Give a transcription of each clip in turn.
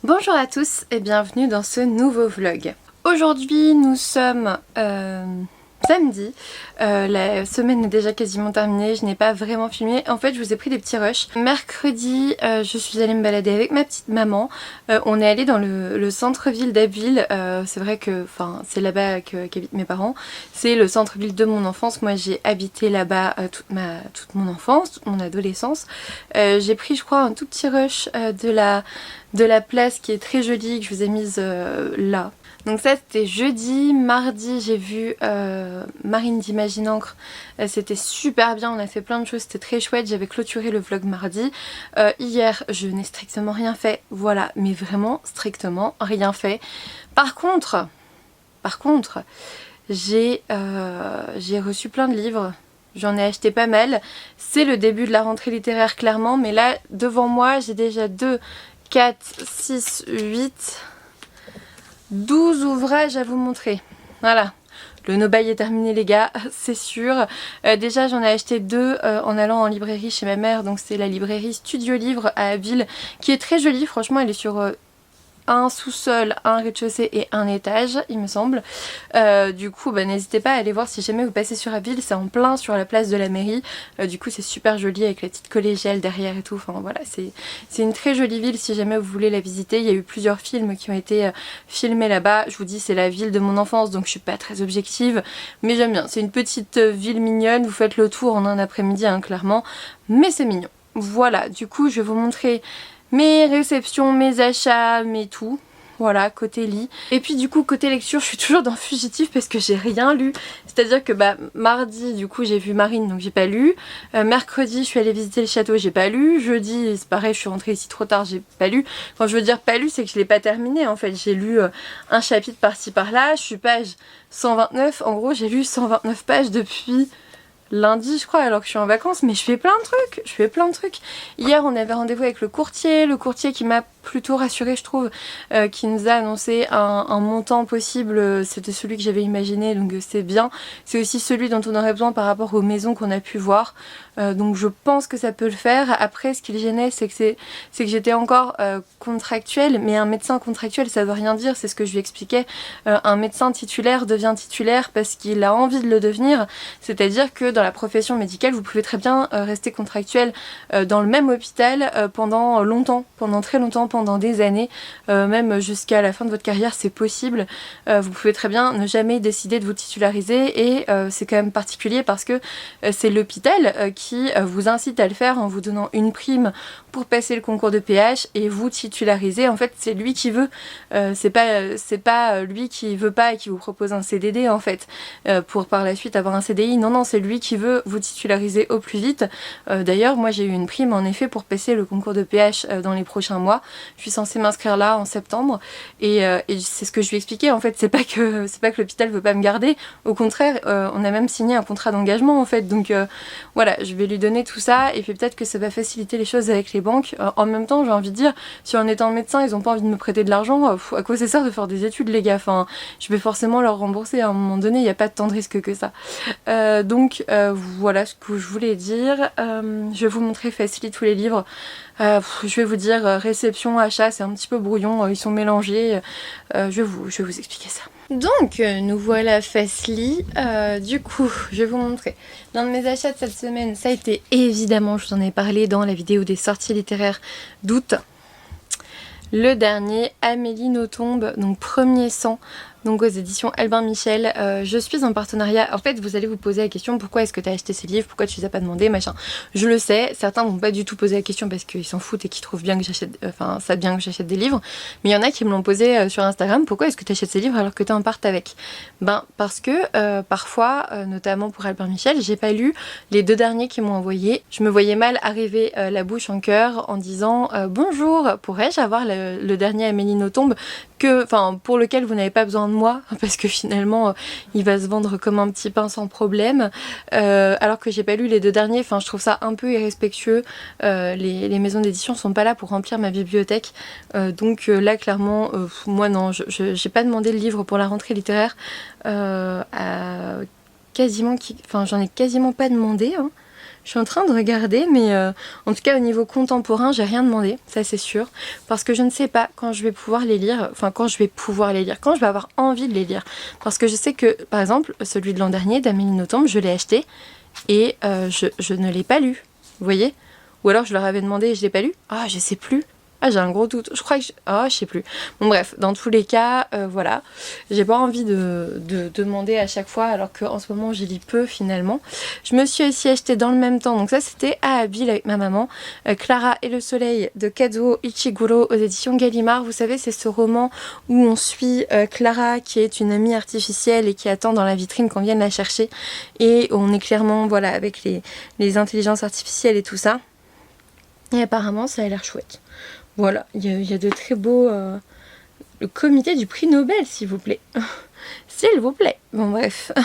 Bonjour à tous et bienvenue dans ce nouveau vlog. Aujourd'hui nous sommes samedi, la semaine est déjà quasiment terminée, je n'ai pas vraiment filmé, en fait je vous ai pris des petits rushs. Mercredi je suis allée me balader avec ma petite maman, on est allé dans le centre-ville d'Abbeville, c'est vrai que c'est là-bas qu'habitent mes parents, c'est le centre-ville de mon enfance, moi j'ai habité là-bas toute mon enfance, toute mon adolescence. J'ai pris je crois un tout petit rush de la place qui est très jolie que je vous ai mise là. Donc ça c'était jeudi, mardi j'ai vu Marine d'Imagine Encre, c'était super bien, on a fait plein de choses, c'était très chouette, j'avais clôturé le vlog mardi. Hier je n'ai strictement rien fait, voilà, mais vraiment strictement rien fait. Par contre j'ai reçu plein de livres. J'en ai acheté pas mal, c'est le début de la rentrée littéraire clairement, mais là devant moi j'ai déjà 2, 4, 6, 8, 12 ouvrages à vous montrer. Voilà, le no-buy est terminé les gars, c'est sûr. Déjà j'en ai acheté 2 en allant en librairie chez ma mère, donc c'est la librairie Studio Livre à Abbeville, qui est très jolie, franchement elle est sur un sous-sol, un rez-de-chaussée et un étage il me semble. Du coup n'hésitez pas à aller voir si jamais vous passez sur Abbeville, c'est en plein sur la place de la mairie. Du coup c'est super joli avec la petite collégiale derrière et tout, enfin voilà, c'est une très jolie ville si jamais vous voulez la visiter. Il y a eu plusieurs films qui ont été filmés là-bas, je vous dis c'est la ville de mon enfance donc je suis pas très objective, mais j'aime bien, c'est une petite ville mignonne, vous faites le tour en un après-midi hein, clairement, mais c'est mignon. Voilà, du coup je vais vous montrer mes réceptions, mes achats, mes tout. Voilà, côté lit. Et puis du coup côté lecture je suis toujours dans Fugitif parce que j'ai rien lu. C'est à dire que mardi du coup j'ai vu Marine donc j'ai pas lu. Mercredi je suis allée visiter le château, j'ai pas lu. Jeudi c'est pareil, je suis rentrée ici trop tard, j'ai pas lu. Quand je veux dire pas lu c'est que je l'ai pas terminé en fait. J'ai lu un chapitre par-ci par-là, je suis page 129. En gros j'ai lu 129 pages depuis lundi je crois alors que je suis en vacances, mais je fais plein de trucs. Hier on avait rendez-vous avec le courtier qui m'a plutôt rassurée je trouve, qui nous a annoncé un montant possible, c'était celui que j'avais imaginé donc c'est bien, c'est aussi celui dont on aurait besoin par rapport aux maisons qu'on a pu voir, donc je pense que ça peut le faire. Après ce qui le gênait c'est que j'étais encore contractuelle, mais un médecin contractuel ça veut rien dire, c'est ce que je lui expliquais, un médecin titulaire devient titulaire parce qu'il a envie de le devenir, c'est à dire que dans la profession médicale vous pouvez très bien rester contractuel dans le même hôpital pendant longtemps, pendant très longtemps, pendant des années, même jusqu'à la fin de votre carrière c'est possible. Vous pouvez très bien ne jamais décider de vous titulariser et c'est quand même particulier parce que c'est l'hôpital qui vous incite à le faire en vous donnant une prime pour passer le concours de PH et vous titulariser. En fait c'est lui qui veut, c'est pas lui qui veut pas et qui vous propose un CDD en fait pour par la suite avoir un CDI. Non c'est lui qui veut vous titulariser au plus vite. D'ailleurs moi j'ai eu une prime en effet pour passer le concours de PH dans les prochains mois. Je suis censée m'inscrire là en septembre et c'est ce que je lui expliquais en fait, c'est pas que l'hôpital veut pas me garder, au contraire on a même signé un contrat d'engagement en fait, donc voilà, je vais lui donner tout ça et puis peut-être que ça va faciliter les choses avec les banques. En même temps j'ai envie de dire, si en étant médecin ils ont pas envie de me prêter de l'argent, à quoi ça sert de faire des études les gars, enfin je vais forcément leur rembourser à un moment donné, il n'y a pas tant de risque que ça. Donc voilà ce que je voulais dire. Je vais vous montrer Facily tous les livres. Je vais vous dire réception, achat, c'est un petit peu brouillon, ils sont mélangés. Je vais vous expliquer ça. Donc nous voilà Facily. Du coup je vais vous montrer. L'un de mes achats de cette semaine, ça a été évidemment, je vous en ai parlé dans la vidéo des sorties littéraires d'août. Le dernier, Amélie Nothomb, donc premier sang, donc aux éditions Albin Michel. Je suis en partenariat. En fait vous allez vous poser la question, pourquoi est-ce que tu as acheté ces livres, pourquoi tu les as pas demandés, machin. Je le sais, certains vont pas du tout poser la question parce qu'ils s'en foutent et qu'ils trouvent bien que j'achète, bien que j'achète des livres, mais il y en a qui me l'ont posé sur Instagram, pourquoi est-ce que tu achètes ces livres alors que tu en partes avec. Parce que parfois, notamment pour Albin Michel, j'ai pas lu les 2 derniers qu'ils m'ont envoyés. Je me voyais mal arriver la bouche en cœur en disant bonjour, pourrais-je avoir le dernier Amélie Nothomb pour lequel vous n'avez pas besoin de moi parce que finalement il va se vendre comme un petit pain sans problème, alors que j'ai pas lu les 2 derniers. Enfin je trouve ça un peu irrespectueux. Les maisons d'édition sont pas là pour remplir ma bibliothèque, donc là clairement moi non, j'ai pas demandé le livre pour la rentrée littéraire, j'en ai quasiment pas demandé hein. Je suis en train de regarder, mais en tout cas au niveau contemporain, j'ai rien demandé, ça c'est sûr, parce que je ne sais pas quand je vais pouvoir les lire, enfin quand je vais avoir envie de les lire. Parce que je sais que, par exemple, celui de l'an dernier, d'Amélie Nothomb, je l'ai acheté et je ne l'ai pas lu, vous voyez? Ou alors je leur avais demandé et je l'ai pas lu. Ah, je sais plus. Ah, j'ai un gros doute. Je crois que... Ah, je sais plus. Bon, bref, dans tous les cas, voilà. J'ai pas envie de demander à chaque fois, alors qu'en ce moment, je lis peu, finalement. Je me suis aussi acheté dans le même temps. Donc ça, c'était à Abbeville avec ma maman. Clara et le soleil de Kazuo Ichiguro aux éditions Gallimard. Vous savez, c'est ce roman où on suit Clara, qui est une amie artificielle et qui attend dans la vitrine qu'on vienne la chercher. Et on est clairement, voilà, avec les intelligences artificielles et tout ça. Et apparemment, ça a l'air chouette. Voilà, il y a de très beaux... Le comité du prix Nobel, s'il vous plaît. S'il vous plaît. Bon, bref. Ah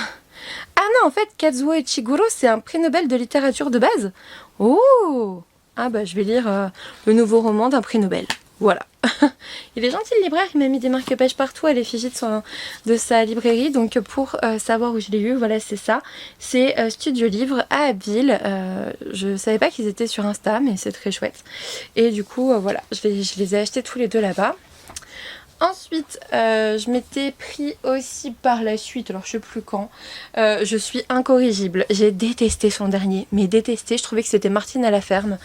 non, en fait, Kazuo Ichiguro, c'est un prix Nobel de littérature de base. Oh! Ah bah, je vais lire le nouveau roman d'un prix Nobel. Voilà. Il est gentil le libraire, il m'a mis des marque-pages partout à l'effigie de sa librairie. Donc pour savoir où je l'ai eu, voilà, c'est ça. C'est Studio Livre à Abbeville. Je savais pas qu'ils étaient sur Insta, mais c'est très chouette. Et du coup, voilà, je les ai achetés tous les deux là-bas. Ensuite, je m'étais pris aussi par la suite, alors je sais plus quand, je suis incorrigible. J'ai détesté son dernier, mais détesté. Je trouvais que c'était Martine à la ferme.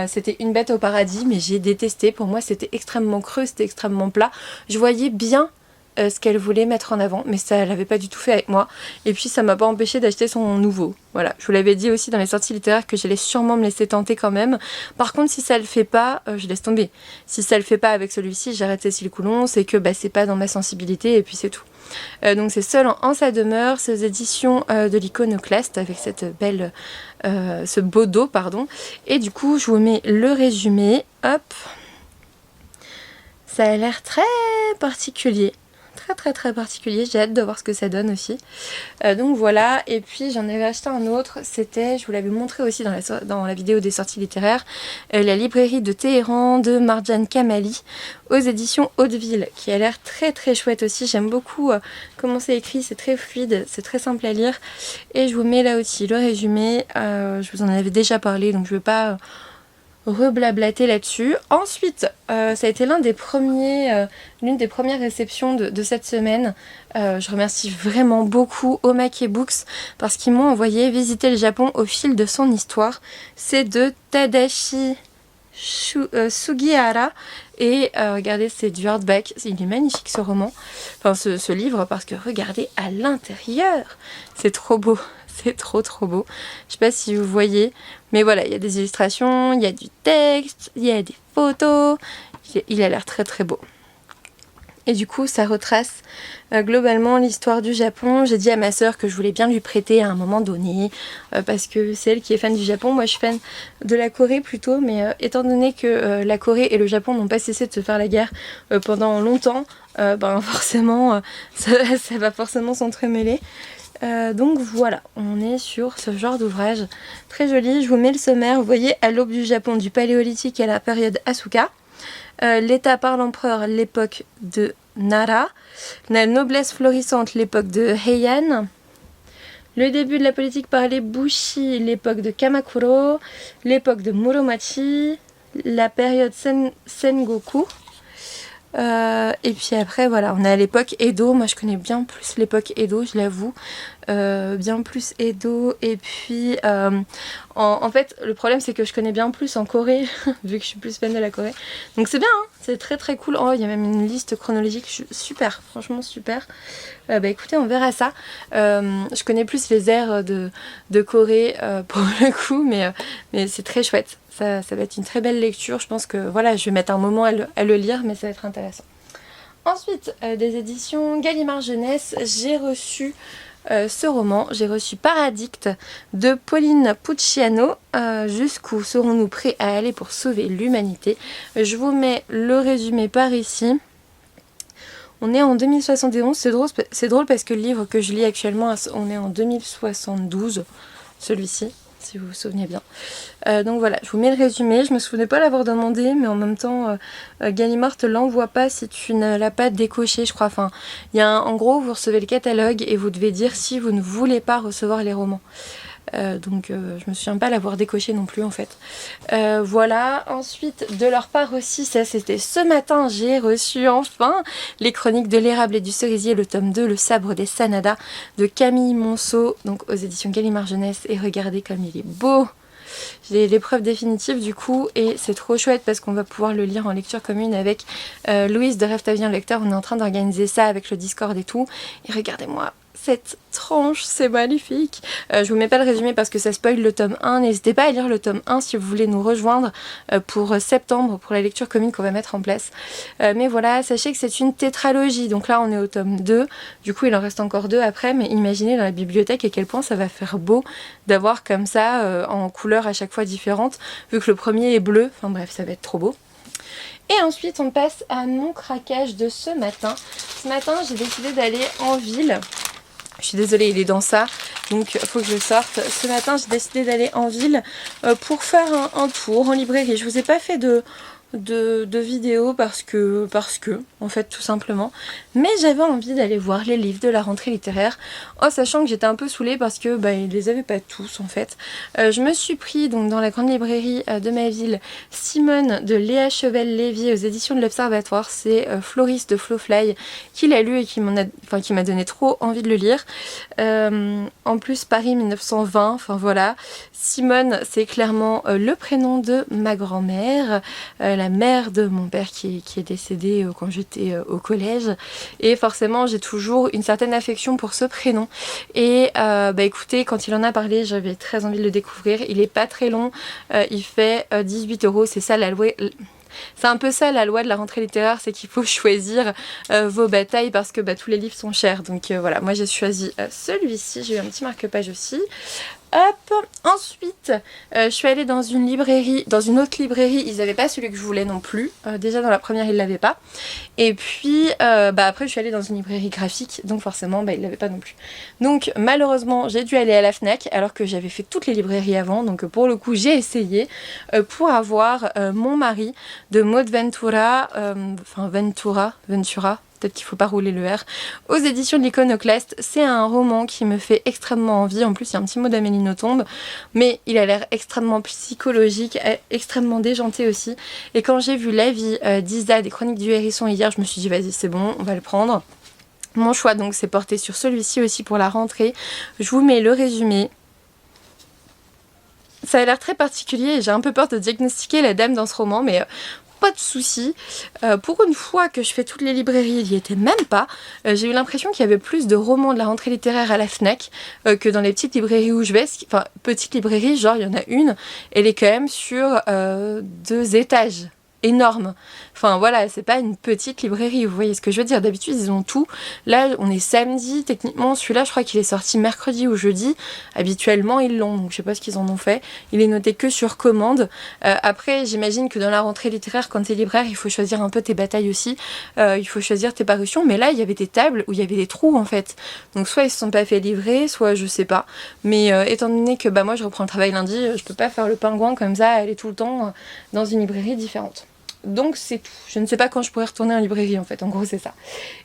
C'était Une bête au paradis, mais j'ai détesté. Pour moi, c'était extrêmement creux, c'était extrêmement plat. Je voyais bien ce qu'elle voulait mettre en avant, mais ça, elle l'avait pas du tout fait avec moi. Et puis, ça m'a pas empêché d'acheter son nouveau. Voilà, je vous l'avais dit aussi dans les sorties littéraires que j'allais sûrement me laisser tenter quand même. Par contre, si ça le fait pas, je laisse tomber. Si ça le fait pas avec celui-ci, j'arrête Cécile Coulon, c'est que c'est pas dans ma sensibilité et puis c'est tout. Donc c'est Seul en sa demeure, c'est aux éditions de l'Iconoclaste avec cette belle, ce beau dos, pardon. Et du coup, je vous mets le résumé. Hop, ça a l'air très particulier. Très particulier, j'ai hâte de voir ce que ça donne aussi. Donc voilà, et puis j'en avais acheté un autre, c'était, je vous l'avais montré aussi dans la vidéo des sorties littéraires, La librairie de Téhéran de Marjan Kamali aux éditions Hauteville, qui a l'air très chouette aussi. J'aime beaucoup comment c'est écrit, c'est très fluide, c'est très simple à lire. Et je vous mets là aussi le résumé, je vous en avais déjà parlé, donc je ne vais pas... reblablater là-dessus. Ensuite, ça a été l'une des premières réceptions de cette semaine. Je remercie vraiment beaucoup Omake Books parce qu'ils m'ont envoyé visiter le Japon au fil de son histoire. C'est de Tadashi Sugihara et regardez, c'est du hardback. Il est magnifique ce roman, enfin ce livre, parce que regardez à l'intérieur, c'est trop beau. C'est trop beau. Je sais pas si vous voyez, mais voilà, il y a des illustrations, il y a du texte, il y a des photos. Il a l'air très beau. Et du coup, ça retrace globalement l'histoire du Japon. J'ai dit à ma sœur que je voulais bien lui prêter à un moment donné, parce que c'est elle qui est fan du Japon. Moi, je suis fan de la Corée plutôt, mais étant donné que la Corée et le Japon n'ont pas cessé de se faire la guerre pendant longtemps, forcément, ça va forcément s'entremêler. Donc voilà, on est sur ce genre d'ouvrage très joli. Je vous mets le sommaire. Vous voyez, à l'aube du Japon, du paléolithique à la période Asuka, l'État par l'empereur, l'époque de Nara, la noblesse florissante, l'époque de Heian, le début de la politique par les Bushi, l'époque de Kamakuro, l'époque de Muromachi, la période Sengoku. Et puis après voilà, on est à l'époque Edo. Moi je connais bien plus l'époque Edo, je l'avoue, bien plus Edo. Et puis en fait le problème c'est que je connais bien plus en Corée vu que je suis plus fan de la Corée, donc c'est bien, hein, c'est très cool. Oh, il y a même une liste chronologique super, franchement super. Écoutez, on verra ça. Je connais plus les airs de Corée pour le coup, mais c'est très chouette. Ça va être une très belle lecture. Je pense que voilà, je vais mettre un moment à le lire, mais ça va être intéressant. Ensuite, des éditions Gallimard Jeunesse, j'ai reçu ce roman. J'ai reçu Paradicte de Pauline Pucciano. Jusqu'où serons-nous prêts à aller pour sauver l'humanité? Je vous mets le résumé par ici. On est en 2071. C'est drôle parce que le livre que je lis actuellement, on est en 2072, celui-ci, si vous vous souvenez bien. Donc voilà, je vous mets le résumé. Je me souvenais pas l'avoir demandé, mais en même temps, Gallimard te l'envoie pas si tu ne l'as pas décoché, je crois. Enfin, en gros, vous recevez le catalogue et vous devez dire si vous ne voulez pas recevoir les romans. Donc je me souviens pas l'avoir décoché non plus en fait. Voilà, ensuite de leur part aussi, ça c'était ce matin, j'ai reçu enfin les chroniques de l'érable et du cerisier, le tome 2, le sabre des Sanada de Camille Monceau, donc aux éditions Gallimard Jeunesse, et regardez comme il est beau. J'ai l'épreuve définitive du coup et c'est trop chouette parce qu'on va pouvoir le lire en lecture commune avec Louise de Rêve ta vie en lecteur. On est en train d'organiser ça avec le Discord et tout. Et regardez-moi cette tranche, c'est magnifique. Je vous mets pas le résumé parce que ça spoil le tome 1. N'hésitez pas à lire le tome 1 si vous voulez nous rejoindre pour septembre, pour la lecture commune qu'on va mettre en place. Mais voilà, sachez que c'est une tétralogie. Donc là, on est au tome 2. Du coup, il en reste encore 2 après. Mais imaginez dans la bibliothèque à quel point ça va faire beau d'avoir comme ça, en couleurs à chaque fois différentes. Vu que le premier est bleu. Enfin bref, ça va être trop beau. Et ensuite, on passe à mon craquage de ce matin. Ce matin, j'ai décidé d'aller en ville. Je suis désolée, il est dans ça, donc il faut que je sorte. Ce matin, j'ai décidé d'aller en ville pour faire un tour en librairie. Je vous ai pas fait de vidéo parce que, en fait, tout simplement. Mais j'avais envie d'aller voir les livres de la rentrée littéraire, en sachant que j'étais un peu saoulée parce que ils les avaient pas tous, en fait. Je me suis pris, donc, dans la grande librairie de ma ville, Simone de Léa Chevel-Lévy aux éditions de l'Observatoire. C'est Floris de Flowfly qui l'a lu et qui m'a donné trop envie de le lire. En plus, Paris 1920, enfin voilà. Simone, c'est clairement le prénom de ma grand-mère, la mère de mon père qui est décédée quand j'étais au collège. Et forcément, j'ai toujours une certaine affection pour ce prénom. Et écoutez, quand il en a parlé, j'avais très envie de le découvrir. Il est pas très long, il fait 18 €. C'est ça la loi. C'est un peu ça la loi de la rentrée littéraire, c'est qu'il faut choisir vos batailles parce que tous les livres sont chers. Donc voilà, moi j'ai choisi celui-ci, j'ai eu un petit marque-page aussi. Hop, ensuite je suis allée dans une librairie, dans une autre librairie, ils n'avaient pas celui que je voulais non plus, déjà dans la première ils l'avaient pas, et puis après je suis allée dans une librairie graphique, donc forcément ils l'avaient pas non plus. Donc malheureusement j'ai dû aller à la Fnac alors que j'avais fait toutes les librairies avant, donc pour le coup j'ai essayé pour avoir Mon mari de Maud Ventura, Ventura, peut-être qu'il ne faut pas rouler le R, aux éditions de l'Iconoclaste. C'est un roman qui me fait extrêmement envie. En plus, il y a un petit mot d'Amélie Nothomb, mais il a l'air extrêmement psychologique, extrêmement déjanté aussi. Et quand j'ai vu l'avis d'Isa des Chroniques du Hérisson hier, je me suis dit, vas-y, c'est bon, on va le prendre. Mon choix, donc, s'est porté sur celui-ci aussi pour la rentrée. Je vous mets le résumé. Ça a l'air très particulier et j'ai un peu peur de diagnostiquer la dame dans ce roman, mais pas de soucis. Pour une fois que je fais toutes les librairies, il n'y était même pas. J'ai eu l'impression qu'il y avait plus de romans de la rentrée littéraire à la Fnac que dans les petites librairies où je vais. Enfin, petite librairie, genre il y en a une, elle est quand même sur 2 étages. Énorme. Enfin voilà, c'est pas une petite librairie, vous voyez ce que je veux dire. D'habitude ils ont tout. Là on est samedi, techniquement celui-là je crois qu'il est sorti mercredi ou jeudi. Habituellement ils l'ont, donc je sais pas ce qu'ils en ont fait. Il est noté que sur commande. Après j'imagine que dans la rentrée littéraire quand t'es libraire il faut choisir un peu tes batailles aussi. Il faut choisir tes parutions, mais là il y avait des tables où il y avait des trous en fait. Donc soit ils se sont pas fait livrer, soit je sais pas. Mais étant donné que moi je reprends le travail lundi, je peux pas faire le pingouin comme ça, aller tout le temps dans une librairie différente. Donc c'est tout. Je ne sais pas quand je pourrais retourner en librairie en fait, en gros c'est ça.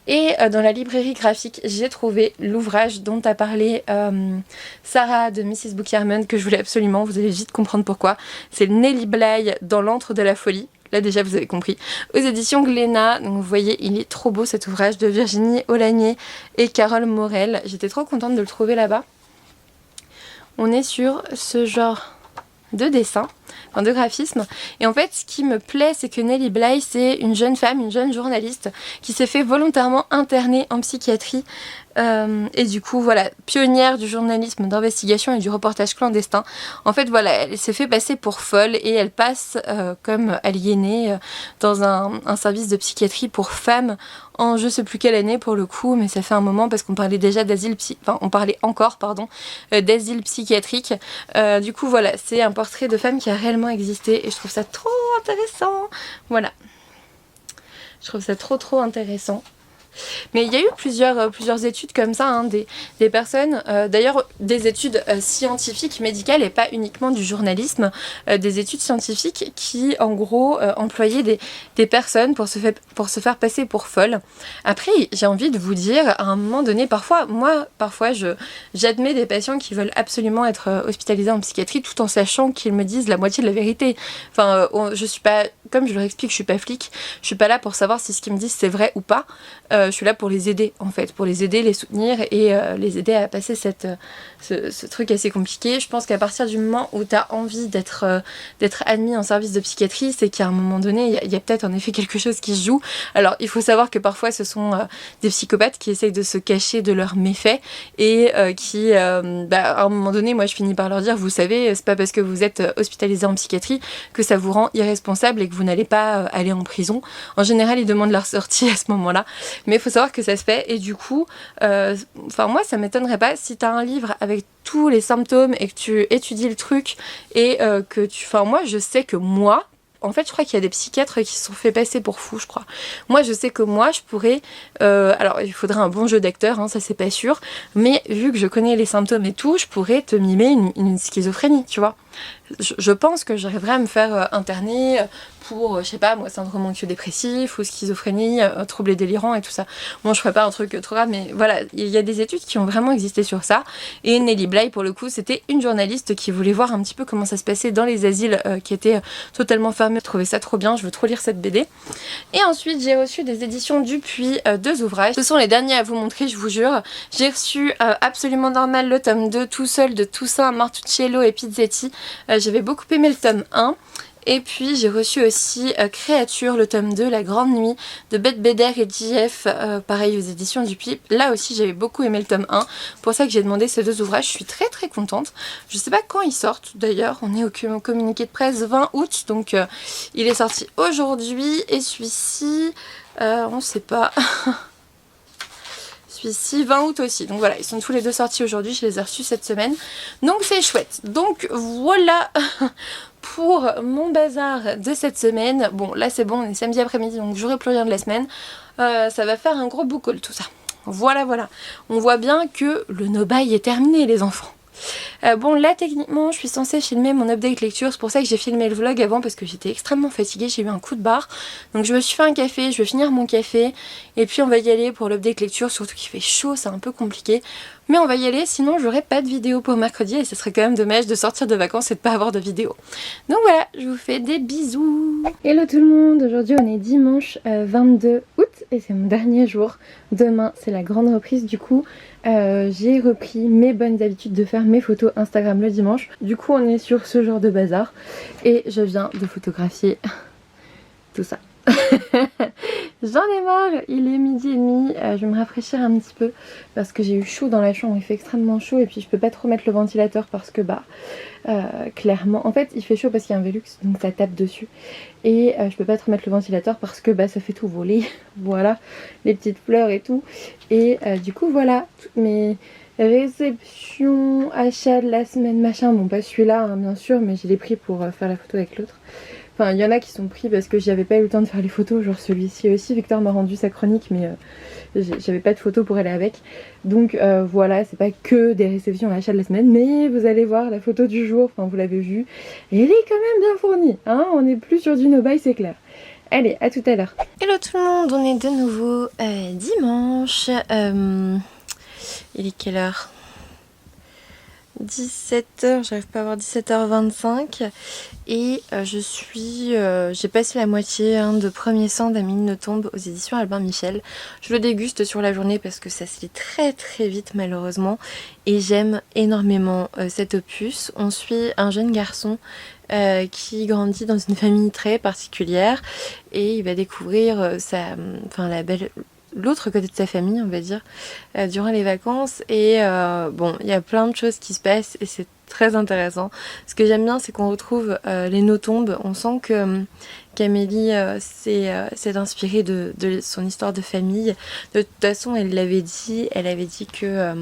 Et dans la librairie graphique, j'ai trouvé l'ouvrage dont a parlé Sarah de Mrs. Bookierman, que je voulais absolument, vous allez vite comprendre pourquoi. C'est Nelly Bly dans l'antre de la folie. Là déjà vous avez compris. Aux éditions Glénat, donc vous voyez il est trop beau cet ouvrage de Virginie Olagnier et Carole Morel. J'étais trop contente de le trouver là-bas. On est sur ce genre de dessin, de graphisme. Et en fait, ce qui me plaît, c'est que Nelly Bly, c'est une jeune femme, une jeune journaliste qui s'est fait volontairement interner en psychiatrie. Et du coup, voilà, pionnière du journalisme d'investigation et du reportage clandestin. En fait, voilà, elle s'est fait passer pour folle et elle passe comme aliénée dans un service de psychiatrie pour femmes en je sais plus quelle année pour le coup, mais ça fait un moment parce qu'on parlait déjà d'asile d'asile psychiatrique. Du coup, voilà, c'est un portrait de femme qui a réellement existé et je trouve ça trop intéressant. Voilà. Je trouve ça trop intéressant. Mais il y a eu plusieurs études comme ça, hein, des personnes, d'ailleurs des études scientifiques, médicales et pas uniquement du journalisme, des études scientifiques qui en gros employaient des personnes pour se faire passer pour folles. Après j'ai envie de vous dire, à un moment donné, parfois j'admets des patients qui veulent absolument être hospitalisés en psychiatrie tout en sachant qu'ils me disent la moitié de la vérité. Enfin, je suis pas, comme je leur explique, je suis pas flic, je suis pas là pour savoir si ce qu'ils me disent c'est vrai ou pas. Je suis là pour les aider en fait, pour les aider, les soutenir et les aider à passer ce truc assez compliqué. Je pense qu'à partir du moment où tu as envie d'être admis en service de psychiatrie, c'est qu'à un moment donné, il y a peut-être en effet quelque chose qui se joue. Alors il faut savoir que parfois ce sont des psychopathes qui essayent de se cacher de leurs méfaits et qui, à un moment donné, moi je finis par leur dire, vous savez, c'est pas parce que vous êtes hospitalisé en psychiatrie que ça vous rend irresponsable et que vous n'allez pas aller en prison. En général, ils demandent leur sortie à ce moment-là. Mais il faut savoir que ça se fait et du coup, moi ça m'étonnerait pas si t'as un livre avec tous les symptômes et que tu étudies le truc et que tu... Enfin moi je sais que moi, en fait je crois qu'il y a des psychiatres qui se sont fait passer pour fous je crois. Moi je sais que moi je pourrais... alors il faudrait un bon jeu d'acteur, hein, ça c'est pas sûr, mais vu que je connais les symptômes et tout, je pourrais te mimer une schizophrénie, tu vois. Je pense que j'arriverais à me faire interner pour, je sais pas moi, syndrome anxio-dépressif ou schizophrénie, troubles délirants et tout ça. Bon, je ferais pas un truc trop grave, mais voilà, il y a des études qui ont vraiment existé sur ça. Et Nelly Bly, pour le coup, c'était une journaliste qui voulait voir un petit peu comment ça se passait dans les asiles qui étaient totalement fermés. Je trouvais ça trop bien, je veux trop lire cette BD. Et ensuite, j'ai reçu des éditions Dupuis, 2 ouvrages. Ce sont les derniers à vous montrer, je vous jure. J'ai reçu Absolument Normal, le tome 2, Tout seul de Toussaint Martucciello et Pizzetti. J'avais beaucoup aimé le tome 1. Et puis j'ai reçu aussi Créature, le tome 2, La Grande Nuit, de Bette Beder et JF, pareil aux éditions Dupuis. Là aussi j'avais beaucoup aimé le tome 1, pour ça que j'ai demandé ces 2 ouvrages, je suis très très contente. Je sais pas quand ils sortent d'ailleurs, on est au communiqué de presse 20 août, donc il est sorti aujourd'hui, et celui-ci, on sait pas... Celui-ci 20 août aussi, donc voilà, ils sont tous les 2 sortis aujourd'hui, je les ai reçus cette semaine, donc c'est chouette. Donc voilà pour mon bazar de cette semaine. Bon là c'est bon, on est samedi après-midi, donc j'aurai plus rien de la semaine. Ça va faire un gros book haul tout ça. Voilà, on voit bien que le no-buy est terminé les enfants. Bon là techniquement je suis censée filmer mon update lecture, c'est pour ça que j'ai filmé le vlog avant parce que j'étais extrêmement fatiguée, j'ai eu un coup de barre, donc je me suis fait un café, je vais finir mon café et puis on va y aller pour l'update lecture, surtout qu'il fait chaud, c'est un peu compliqué, mais on va y aller, sinon j'aurai pas de vidéo pour mercredi et ce serait quand même dommage de sortir de vacances et de pas avoir de vidéo. Donc voilà, je vous fais des bisous. Hello tout le monde, aujourd'hui on est dimanche 22 août et c'est mon dernier jour. Demain c'est la grande reprise, du coup j'ai repris mes bonnes habitudes de faire mes photos Instagram le dimanche. Du coup on est sur ce genre de bazar et je viens de photographier tout ça. J'en ai marre, il est 12h30, je vais me rafraîchir un petit peu parce que j'ai eu chaud dans la chambre, il fait extrêmement chaud et puis je peux pas trop mettre le ventilateur parce que clairement, en fait il fait chaud parce qu'il y a un Velux donc ça tape dessus et je peux pas trop mettre le ventilateur parce que ça fait tout voler, voilà, les petites fleurs et tout et du coup voilà, toutes mes réceptions, achats de la semaine machin, bon pas celui-là hein, bien sûr, mais je l'ai pris pour faire la photo avec l'autre. Enfin, il y en a qui sont pris parce que j'avais pas eu le temps de faire les photos, genre celui-ci aussi. Victor m'a rendu sa chronique, mais j'avais pas de photos pour aller avec. Donc voilà, c'est pas que des réceptions à l'achat de la semaine, mais vous allez voir la photo du jour, enfin vous l'avez vue. Et elle est quand même bien fournie, hein, on est plus sur du no-buy, c'est clair. Allez, à tout à l'heure. Hello tout le monde, on est de nouveau dimanche. Il est quelle heure ? 17h, j'arrive pas à voir, 17h25 et j'ai passé la moitié de Premier sang d'Amélie Nothomb aux éditions Albin Michel. Je le déguste sur la journée parce que ça se lit très très vite malheureusement et j'aime énormément cet opus. On suit un jeune garçon qui grandit dans une famille très particulière et il va découvrir l'autre côté de sa famille, on va dire, durant les vacances et bon, il y a plein de choses qui se passent et c'est très intéressant. Ce que j'aime bien, c'est qu'on retrouve les Nothomb, on sent que qu'Amélie s'est inspirée de son histoire de famille. De toute façon, elle avait dit que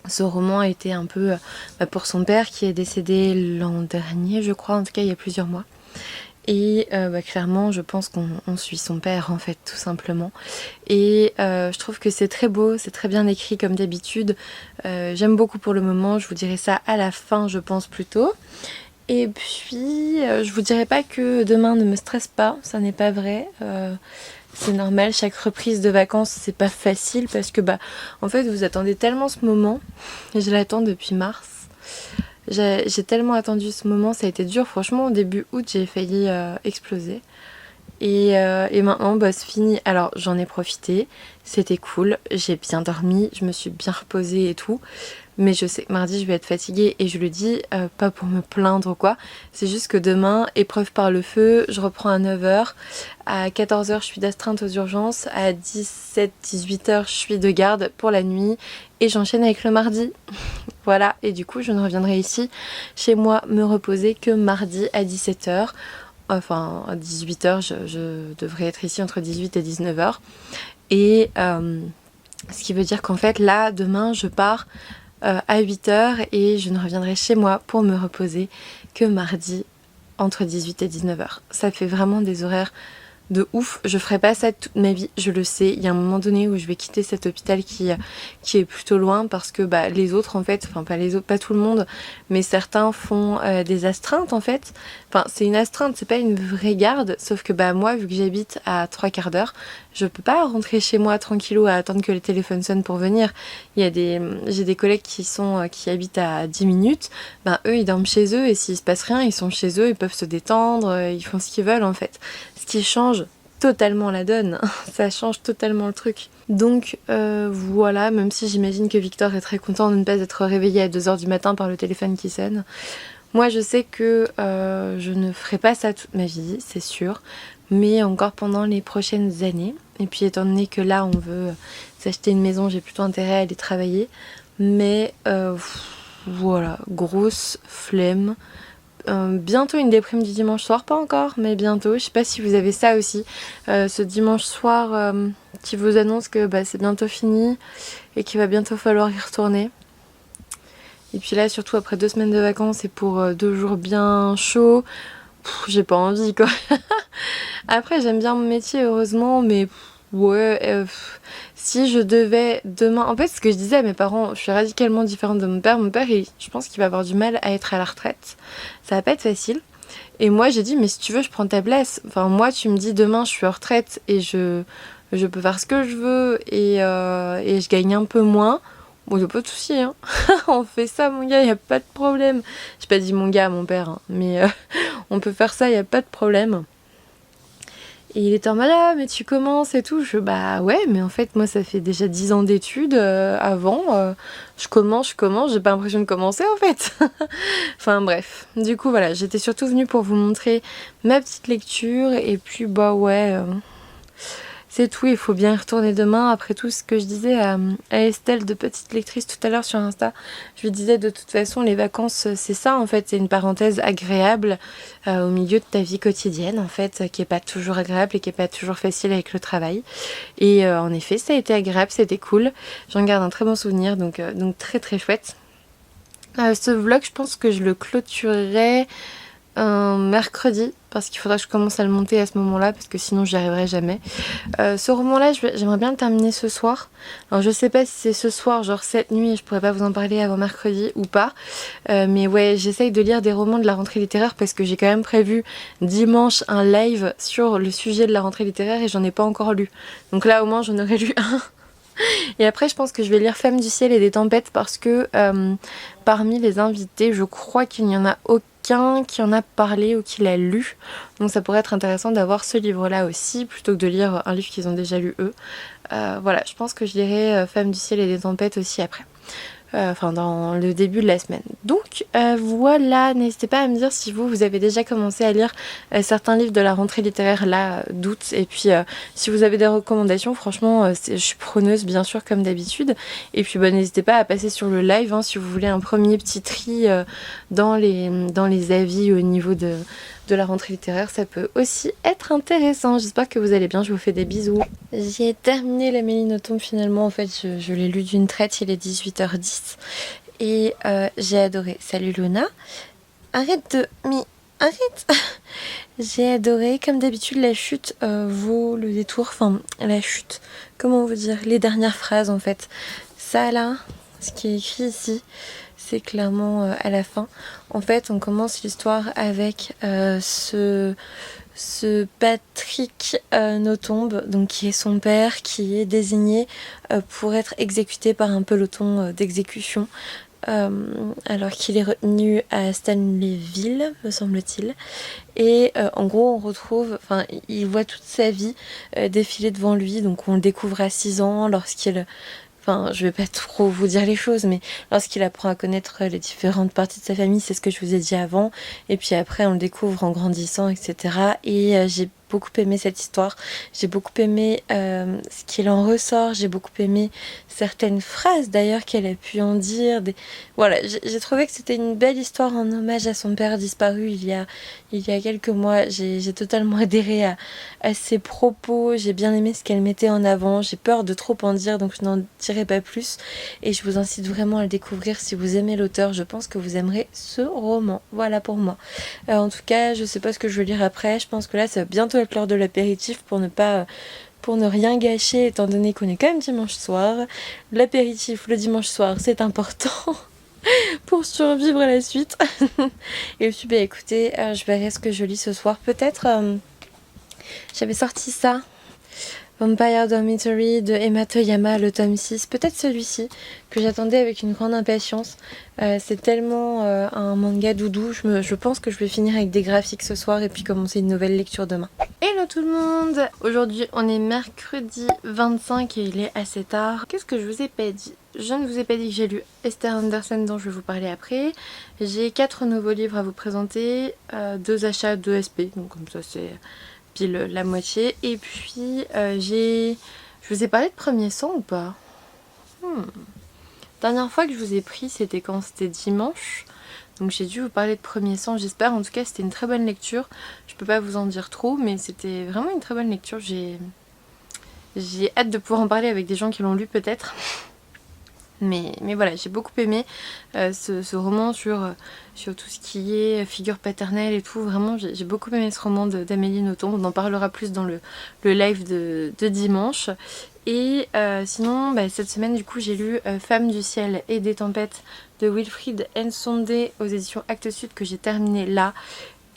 ce roman était un peu pour son père qui est décédé l'an dernier, je crois, en tout cas il y a plusieurs mois. Et clairement je pense qu'on suit son père en fait tout simplement. Et je trouve que c'est très beau, c'est très bien écrit comme d'habitude. J'aime beaucoup pour le moment, je vous dirai ça à la fin je pense plutôt. Et puis je vous dirai pas que demain ne me stresse pas, ça n'est pas vrai. C'est normal, chaque reprise de vacances c'est pas facile parce que en fait vous attendez tellement ce moment, et je l'attends depuis mars. J'ai tellement attendu ce moment, ça a été dur. Franchement, au début août, j'ai failli exploser. Et maintenant, c'est fini. Alors, j'en ai profité. C'était cool. J'ai bien dormi. Je me suis bien reposée et tout. Mais je sais que mardi, je vais être fatiguée. Et je le dis, pas pour me plaindre ou quoi. C'est juste que demain, épreuve par le feu. Je reprends à 9h. À 14h, je suis d'astreinte aux urgences. À 17-18h, je suis de garde pour la nuit. Et j'enchaîne avec le mardi. Voilà, et du coup je ne reviendrai ici chez moi me reposer que mardi à 17h. Enfin à 18h, je devrais être ici entre 18 et 19h. Et ce qui veut dire qu'en fait là, demain je pars à 8h et je ne reviendrai chez moi pour me reposer que mardi entre 18 et 19h. Ça fait vraiment des horaires de ouf, je ferai pas ça toute ma vie, je le sais. Il y a un moment donné où je vais quitter cet hôpital qui est plutôt loin parce que les autres en fait, enfin pas les autres, pas tout le monde, mais certains font des astreintes en fait. Enfin c'est une astreinte, c'est pas une vraie garde, sauf que moi vu que j'habite à 3/4 d'heure, je peux pas rentrer chez moi tranquillou à attendre que les téléphones sonnent pour venir. J'ai des collègues qui habitent à 10 minutes, eux ils dorment chez eux et s'il se passe rien, ils sont chez eux, ils peuvent se détendre, ils font ce qu'ils veulent en fait. Ce qui change totalement la donne, ça change totalement le truc. Donc voilà, même si j'imagine que Victor est très content de ne pas être réveillé à 2h du matin par le téléphone qui sonne. Moi je sais que je ne ferai pas ça toute ma vie, c'est sûr, mais encore pendant les prochaines années. Et puis étant donné que là on veut s'acheter une maison, j'ai plutôt intérêt à aller travailler. Mais voilà, grosse flemme. Bientôt une déprime du dimanche soir, pas encore, mais bientôt. Je sais pas si vous avez ça aussi, ce dimanche soir qui vous annonce que c'est bientôt fini et qu'il va bientôt falloir y retourner. Et puis là, surtout après 2 semaines de vacances et pour 2 jours bien chauds, j'ai pas envie quoi. Après, j'aime bien mon métier, heureusement, mais ouais, si je devais demain... En fait, ce que je disais à mes parents, je suis radicalement différente de mon père. Mon père, je pense qu'il va avoir du mal à être à la retraite. Ça va pas être facile. Et moi, j'ai dit, mais si tu veux, je prends ta place. Enfin, moi, tu me dis, demain, je suis en retraite et je peux faire ce que je veux et je gagne un peu moins. Bon, y a pas de souci, hein. On fait ça, mon gars, y a pas de problème. J'ai pas dit mon gars à mon père, hein, mais on peut faire ça, y a pas de problème. Et il était en mode mais tu commences et tout. Ouais, mais en fait moi ça fait déjà 10 ans d'études avant. Je commence, j'ai pas l'impression de commencer en fait. Enfin bref. Du coup voilà, j'étais surtout venue pour vous montrer ma petite lecture. Et puis ouais. C'est tout, il faut bien y retourner demain. Après tout ce que je disais à Estelle de Petite Lectrice tout à l'heure sur Insta, je lui disais de toute façon les vacances c'est ça en fait, c'est une parenthèse agréable au milieu de ta vie quotidienne en fait, qui est pas toujours agréable et qui est pas toujours facile avec le travail. Et en effet ça a été agréable, c'était cool, j'en garde un très bon souvenir, donc très très chouette. Ce vlog je pense que je le clôturerai un mercredi parce qu'il faudra que je commence à le monter à ce moment-là parce que sinon j'y arriverai jamais. Ce roman-là, j'aimerais bien le terminer ce soir. Alors je sais pas si c'est ce soir, genre cette nuit, je pourrais pas vous en parler avant mercredi ou pas. Mais ouais, j'essaye de lire des romans de la rentrée littéraire parce que j'ai quand même prévu dimanche un live sur le sujet de la rentrée littéraire et j'en ai pas encore lu. Donc là au moins j'en aurais lu un. Et après je pense que je vais lire Femme du ciel et des tempêtes parce que parmi les invités, je crois qu'il n'y en a aucun qui en a parlé ou qui l'a lu. Donc ça pourrait être intéressant d'avoir ce livre-là aussi, plutôt que de lire un livre qu'ils ont déjà lu eux. Voilà, je pense que je lirai Femme du ciel et des tempêtes aussi après. Dans le début de la semaine. Donc voilà, n'hésitez pas à me dire si vous avez déjà commencé à lire certains livres de la rentrée littéraire là d'août. Et puis si vous avez des recommandations, franchement je suis preneuse bien sûr comme d'habitude. Et puis n'hésitez pas à passer sur le live hein, si vous voulez un premier petit tri dans les avis au niveau de la rentrée littéraire, ça peut aussi être intéressant. J'espère que vous allez bien, je vous fais des bisous. J'ai terminé la Mélinotombe finalement, en fait je l'ai lu d'une traite, il est 18h10 et j'ai adoré. Salut Luna, arrête. J'ai adoré, comme d'habitude la chute vaut le détour, enfin la chute, comment vous dire, les dernières phrases en fait. Ça là, ce qui est écrit ici, c'est clairement à la fin. En fait on commence l'histoire avec ce Patrick Nothomb, donc qui est son père, qui est désigné pour être exécuté par un peloton d'exécution. Alors qu'il est retenu à Stanleyville, me semble-t-il. Et en gros, on retrouve, enfin, il voit toute sa vie défiler devant lui. Donc, on le découvre à 6 ans, lorsqu'il, enfin, je vais pas trop vous dire les choses, mais lorsqu'il apprend à connaître les différentes parties de sa famille, c'est ce que je vous ai dit avant. Et puis après, on le découvre en grandissant, etc. Et j'ai beaucoup aimé cette histoire. J'ai beaucoup aimé ce qu'il en ressort. J'ai beaucoup aimé certaines phrases d'ailleurs qu'elle a pu en dire. Voilà, j'ai trouvé que c'était une belle histoire en hommage à son père disparu il y a quelques mois. J'ai totalement adhéré à ses propos. J'ai bien aimé ce qu'elle mettait en avant. J'ai peur de trop en dire, donc je n'en dirai pas plus. Et je vous incite vraiment à le découvrir si vous aimez l'auteur. Je pense que vous aimerez ce roman. Voilà pour moi. En tout cas, je sais pas ce que je veux lire après. Je pense que là, ça va bientôt être l'heure de l'apéritif pour ne rien gâcher, étant donné qu'on est quand même dimanche soir. L'apéritif le dimanche soir, c'est important pour survivre à la suite. Et puis bah écoutez, je verrai ce que je lis ce soir. Peut-être j'avais sorti ça, Vampire Dormitory de Emma Toyama, le tome 6, peut-être celui-ci, que j'attendais avec une grande impatience. C'est tellement un manga doudou, je pense que je vais finir avec des graphiques ce soir et puis commencer une nouvelle lecture demain. Hello tout le monde! Aujourd'hui on est mercredi 25 et il est assez tard. Qu'est-ce que je vous ai pas dit? Je ne vous ai pas dit que j'ai lu Esther Anderson dont je vais vous parler après. J'ai 4 nouveaux livres à vous présenter, 2 achats, 2 SP, donc comme ça c'est pile la moitié. Et puis je vous ai parlé de Premier Sang ou pas? Dernière fois que je vous ai pris c'était quand? C'était dimanche. Donc j'ai dû vous parler de Premier Sang, j'espère. En tout cas c'était une très bonne lecture. Je peux pas vous en dire trop, mais c'était vraiment une très bonne lecture. J'ai hâte de pouvoir en parler avec des gens qui l'ont lu peut-être. Mais voilà, j'ai beaucoup aimé ce roman sur tout ce qui est figure paternelle et tout. Vraiment, j'ai beaucoup aimé ce roman d'Amélie Nothomb. On en parlera plus dans le live de dimanche. Et sinon, bah, cette semaine, du coup, j'ai lu Femme du ciel et des tempêtes de Wilfried Nsondé aux éditions Actes Sud que j'ai terminé là.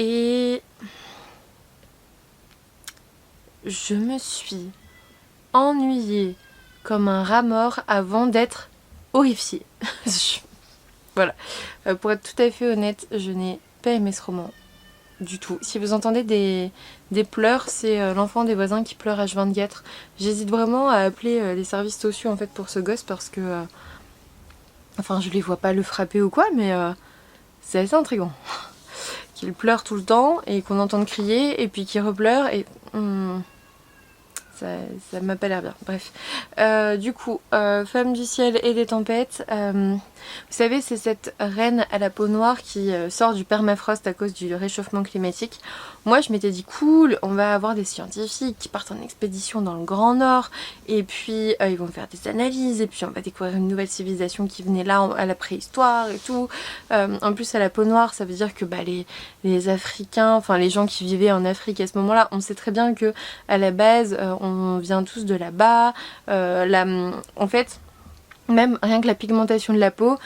Et je me suis ennuyée comme un rat mort avant d'être horrifiée. Voilà. Pour être tout à fait honnête, je n'ai pas aimé ce roman du tout. Si vous entendez des pleurs, c'est l'enfant des voisins qui pleure H24. J'hésite vraiment à appeler les services sociaux en fait pour ce gosse parce que enfin je les vois pas le frapper ou quoi, mais c'est assez intriguant. Qu'il pleure tout le temps et qu'on entende crier et puis qu'il repleure et ça m'a pas l'air bien. Bref. Du coup, Femme du ciel et des tempêtes. Vous savez, c'est cette reine à la peau noire qui sort du permafrost à cause du réchauffement climatique. Moi, je m'étais dit cool, on va avoir des scientifiques qui partent en expédition dans le Grand Nord et puis ils vont faire des analyses et puis on va découvrir une nouvelle civilisation qui venait là à la préhistoire et tout. En plus, à la peau noire, ça veut dire que bah, les Africains, enfin les gens qui vivaient en Afrique à ce moment-là, on sait très bien que à la base, on vient tous de là-bas. En fait, même rien que la pigmentation de la peau,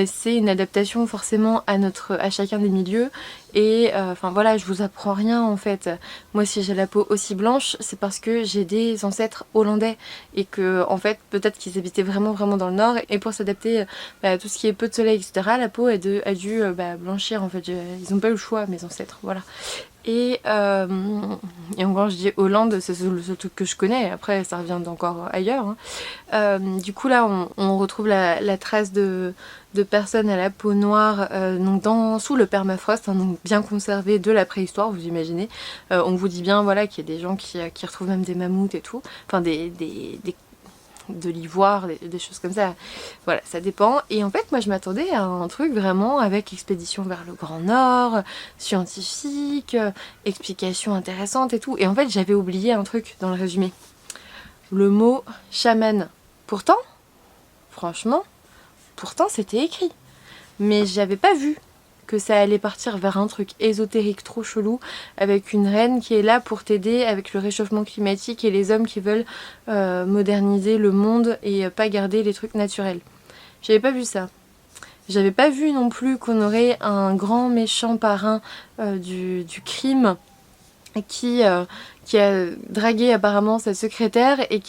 c'est une adaptation forcément à chacun des milieux. Et enfin voilà, je vous apprends rien en fait. Moi si j'ai la peau aussi blanche, c'est parce que j'ai des ancêtres hollandais. Et que en fait peut-être qu'ils habitaient vraiment dans le nord. Et pour s'adapter à tout ce qui est peu de soleil, etc., la peau a dû blanchir en fait. Ils n'ont pas eu le choix, mes ancêtres, voilà. Et encore je dis Hollande, c'est le seul truc que je connais, après ça revient d'encore ailleurs. Du coup là on retrouve la trace de personnes à la peau noire donc sous le permafrost, donc bien conservé de la préhistoire, vous imaginez. On vous dit bien voilà qu'il y a des gens qui retrouvent même des mammouths et tout, enfin de l'ivoire, des choses comme ça. Voilà, ça dépend. Et en fait, moi, je m'attendais à un truc vraiment avec expédition vers le Grand Nord, scientifique, explications intéressantes et tout. Et en fait, j'avais oublié un truc dans le résumé. Le mot chaman. Pourtant, franchement, c'était écrit. Mais j'avais pas vu que ça allait partir vers un truc ésotérique trop chelou, avec une reine qui est là pour t'aider avec le réchauffement climatique et les hommes qui veulent moderniser le monde et pas garder les trucs naturels. J'avais pas vu ça. J'avais pas vu non plus qu'on aurait un grand méchant parrain du crime qui a dragué apparemment sa secrétaire et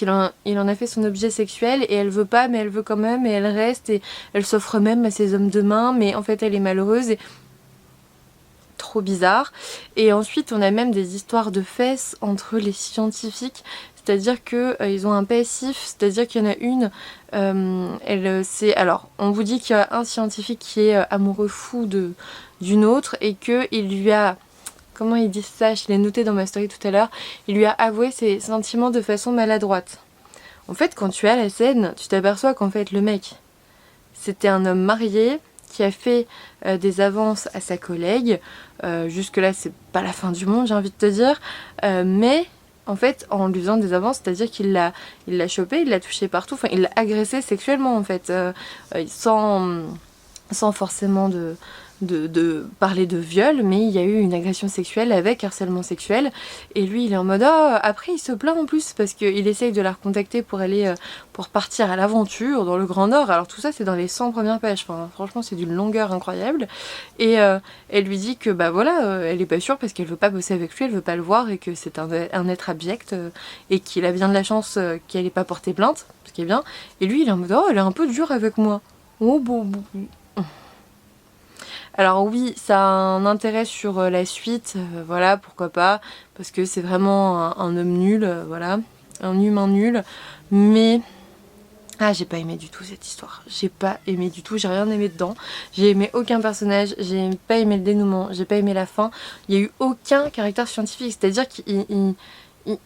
il en a fait son objet sexuel et elle veut pas mais elle veut quand même et elle reste et elle s'offre même à ses hommes de main mais en fait elle est malheureuse et trop bizarre. Et ensuite on a même des histoires de fesses entre les scientifiques, c'est-à-dire que ils ont un passif, c'est-à-dire qu'il y en a une alors on vous dit qu'il y a un scientifique qui est amoureux fou d'une autre et que il lui a, comment il dit ça, je l'ai noté dans ma story tout à l'heure, il lui a avoué ses sentiments de façon maladroite. En fait, quand tu as la scène, tu t'aperçois qu'en fait, le mec, c'était un homme marié qui a fait des avances à sa collègue. Jusque-là, c'est pas la fin du monde, j'ai envie de te dire. Mais, en fait, en lui faisant des avances, c'est-à-dire qu'il l'a chopé, il l'a touché partout, enfin, il l'a agressé sexuellement, en fait, sans forcément de parler de viol, mais il y a eu une agression sexuelle avec harcèlement sexuel et lui il est en mode après il se plaint en plus parce qu'il essaye de la recontacter pour aller pour partir à l'aventure dans le Grand Nord. Alors tout ça c'est dans les 100 premières pages, enfin, franchement c'est d'une longueur incroyable et elle lui dit que bah voilà elle est pas sûre parce qu'elle veut pas bosser avec lui, elle veut pas le voir et que c'est un être abject et qu'il a bien de la chance qu'elle ait pas porté plainte, ce qui est bien, et lui il est en mode elle est un peu dure avec moi. Oh bon. Alors oui, ça a un intérêt sur la suite, voilà, pourquoi pas, parce que c'est vraiment un homme nul, voilà, un humain nul, mais... Ah, j'ai pas aimé du tout cette histoire, j'ai pas aimé du tout, j'ai rien aimé dedans, j'ai aimé aucun personnage, j'ai pas aimé le dénouement, j'ai pas aimé la fin, il y a eu aucun caractère scientifique, c'est-à-dire qu'il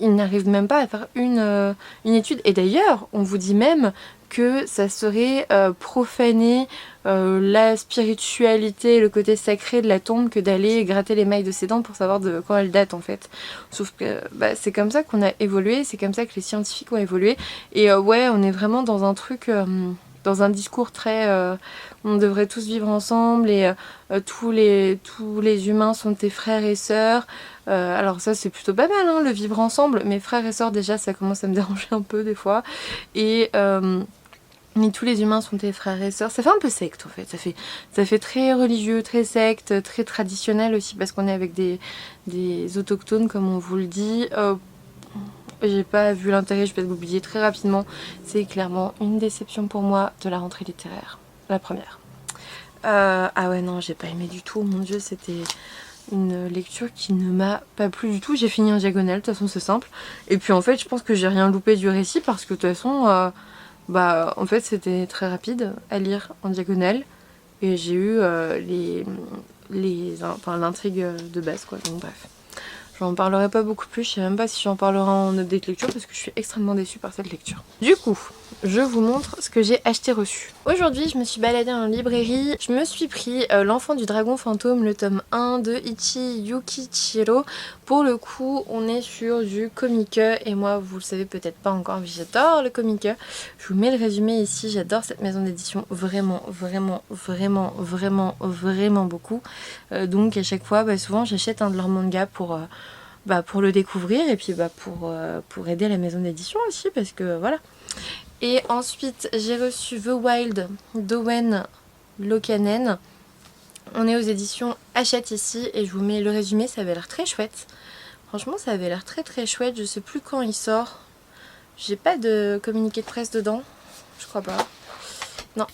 n'arrive même pas à faire une étude, et d'ailleurs, on vous dit même que ça serait profaner la spiritualité, le côté sacré de la tombe que d'aller gratter les mailles de ses dents pour savoir de quand elle date en fait. Sauf que bah, c'est comme ça qu'on a évolué, c'est comme ça que les scientifiques ont évolué. Et ouais, on est vraiment dans un truc, dans un discours très... on devrait tous vivre ensemble et tous les humains sont tes frères et sœurs. Alors ça c'est plutôt pas mal hein, le vivre ensemble, mais frères et sœurs déjà ça commence à me déranger un peu des fois. Et... mais tous les humains sont tes frères et sœurs. Ça fait un peu secte en fait. Ça fait très religieux, très secte, très traditionnel aussi parce qu'on est avec des autochtones comme on vous le dit. J'ai pas vu l'intérêt, je vais l'oublier très rapidement. C'est clairement une déception pour moi de la rentrée littéraire. La première. Ah ouais non, j'ai pas aimé du tout. Mon dieu, c'était une lecture qui ne m'a pas plu du tout. J'ai fini en diagonale, de toute façon c'est simple. Et puis en fait, je pense que j'ai rien loupé du récit parce que de toute façon... bah en fait c'était très rapide à lire en diagonale et j'ai eu l'intrigue de base quoi, donc bref. J'en parlerai pas beaucoup plus, je sais même pas si j'en parlerai en update lecture parce que je suis extrêmement déçue par cette lecture. Du coup, je vous montre ce que j'ai acheté reçu. Aujourd'hui, je me suis baladée en librairie, je me suis pris L'Enfant du Dragon Fantôme, le tome 1 de Ichi Yukichiro. Pour le coup, on est sur du comique et moi, vous le savez peut-être pas encore, mais j'adore le comique. Je vous mets le résumé ici, j'adore cette maison d'édition vraiment, vraiment, vraiment, vraiment, vraiment beaucoup. Donc à chaque fois, bah, souvent j'achète un de leurs mangas pour le découvrir et puis pour aider la maison d'édition aussi parce que voilà. Et ensuite j'ai reçu The Wild d'Owen Lokanen. On est aux éditions Hachette ici et je vous mets le résumé, ça avait l'air très chouette. Franchement ça avait l'air très très chouette, je sais plus quand il sort. J'ai pas de communiqué de presse dedans, je crois pas. Non.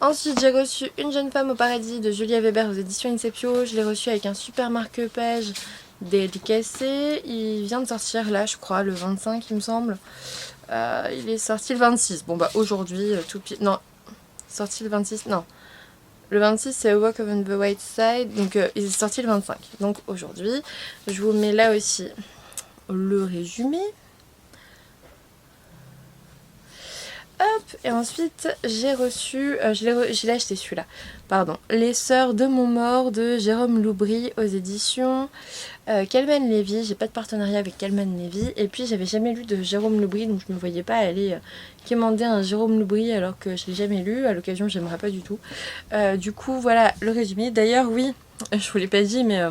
Ensuite j'ai reçu Une jeune femme au paradis de Julia Weber aux éditions Inceptio. Je l'ai reçu avec un super marque-page dédicacé. Il vient de sortir là je crois le 25 il me semble. Il est sorti le 26. Bon bah aujourd'hui tout pile. Non, sorti le 26. Non. Le 26 c'est A Walk on the White Side. Donc il est sorti le 25. Donc aujourd'hui. Je vous mets là aussi le résumé. Hop, et ensuite j'ai reçu, je l'ai acheté celui-là, pardon, Les Sœurs de Montmort de Jérôme Loubry aux éditions Calman Levy. J'ai pas de partenariat avec Calman Levy, et puis j'avais jamais lu de Jérôme Loubry, donc je me voyais pas aller quémander un Jérôme Loubry alors que je l'ai jamais lu. À l'occasion, j'aimerais pas du tout. Du coup, voilà le résumé. D'ailleurs, oui, je vous l'ai pas dit, mais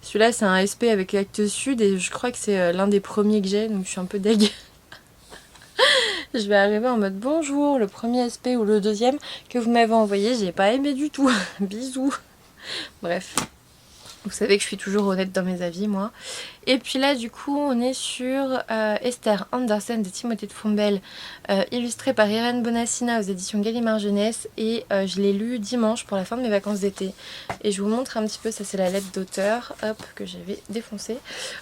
celui-là c'est un SP avec Actes Sud, et je crois que c'est l'un des premiers que j'ai, donc je suis un peu deg. Je vais arriver en mode bonjour, le premier SP ou le deuxième que vous m'avez envoyé, j'ai pas aimé du tout. Bisous. Bref. Vous savez que je suis toujours honnête dans mes avis, moi. Et puis là, du coup, on est sur Esther Andersen de Timothée de Fombelle, illustré par Irène Bonassina aux éditions Gallimard Jeunesse. Et je l'ai lu dimanche pour la fin de mes vacances d'été. Et je vous montre un petit peu, ça c'est la lettre d'auteur, hop, que j'avais défoncée.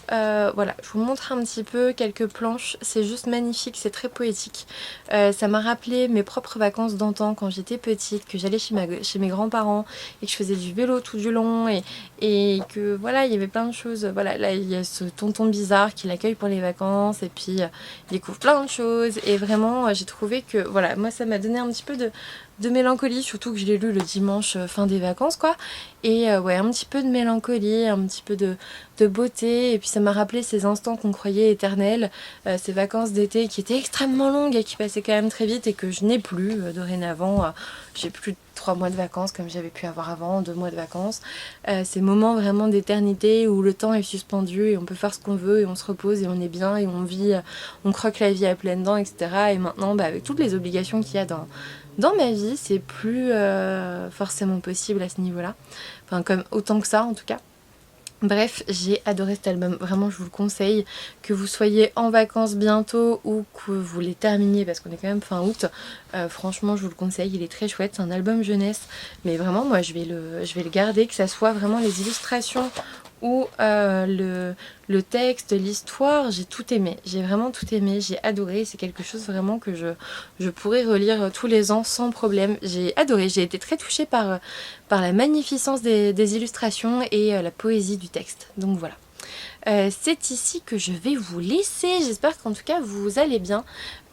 Voilà, je vous montre un petit peu quelques planches. C'est juste magnifique, c'est très poétique. Ça m'a rappelé mes propres vacances d'antan quand j'étais petite, que j'allais chez mes grands-parents et que je faisais du vélo tout du long et que voilà, il y avait plein de choses. Voilà, là il y a ce tonton bizarre qui l'accueille pour les vacances et puis il découvre plein de choses, et vraiment j'ai trouvé que voilà, moi ça m'a donné un petit peu de mélancolie, surtout que je l'ai lu le dimanche fin des vacances quoi, et ouais, un petit peu de mélancolie, un petit peu de beauté, et puis ça m'a rappelé ces instants qu'on croyait éternels, ces vacances d'été qui étaient extrêmement longues et qui passaient quand même très vite et que je n'ai plus dorénavant. J'ai plus de 3 mois de vacances comme j'avais pu avoir avant, 2 mois de vacances, ces moments vraiment d'éternité où le temps est suspendu et on peut faire ce qu'on veut et on se repose et on est bien et on vit, on croque la vie à pleines dents, etc. Et maintenant avec toutes les obligations qu'il y a dans ma vie, c'est plus forcément possible à ce niveau-là. Enfin, comme autant que ça en tout cas. Bref, j'ai adoré cet album, vraiment je vous le conseille, que vous soyez en vacances bientôt ou que vous les terminiez parce qu'on est quand même fin août, franchement je vous le conseille, il est très chouette, c'est un album jeunesse, mais vraiment moi je vais le garder, que ça soit vraiment les illustrations ou le texte, l'histoire, j'ai tout aimé, j'ai vraiment tout aimé, j'ai adoré, c'est quelque chose vraiment que je pourrais relire tous les ans sans problème. J'ai adoré, j'ai été très touchée par la magnificence des illustrations et la poésie du texte, donc voilà. C'est ici que je vais vous laisser, j'espère qu'en tout cas vous allez bien.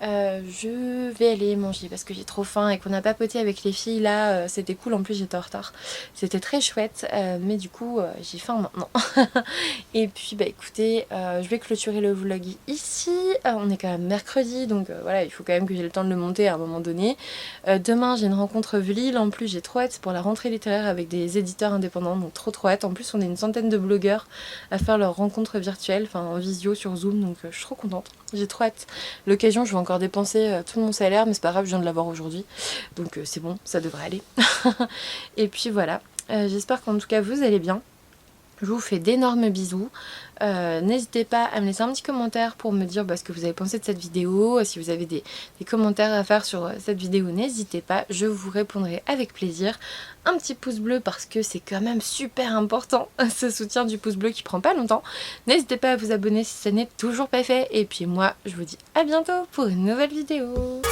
Je vais aller manger parce que j'ai trop faim et qu'on a papoté avec les filles là, c'était cool, en plus j'étais en retard, c'était très chouette, mais du coup j'ai faim maintenant. Et puis bah écoutez, je vais clôturer le vlog ici, on est quand même mercredi donc voilà, il faut quand même que j'ai le temps de le monter à un moment donné. Demain j'ai une rencontre Lille, en plus j'ai trop hâte pour la rentrée littéraire avec des éditeurs indépendants, donc trop hâte. En plus on est une centaine de blogueurs à faire leur rencontre virtuelle, enfin en visio sur Zoom, donc je suis trop contente, j'ai trop hâte. L'occasion, je vais encore dépenser tout mon salaire, mais c'est pas grave, je viens de l'avoir aujourd'hui, donc c'est bon, ça devrait aller. Et puis voilà, j'espère qu'en tout cas vous allez bien. Je vous fais d'énormes bisous. N'hésitez pas à me laisser un petit commentaire pour me dire ce que vous avez pensé de cette vidéo. Si vous avez des commentaires à faire sur cette vidéo, n'hésitez pas, je vous répondrai avec plaisir. Un petit pouce bleu parce que c'est quand même super important, ce soutien du pouce bleu qui prend pas longtemps. N'hésitez pas à vous abonner si ça n'est toujours pas fait. Et puis moi, je vous dis à bientôt pour une nouvelle vidéo.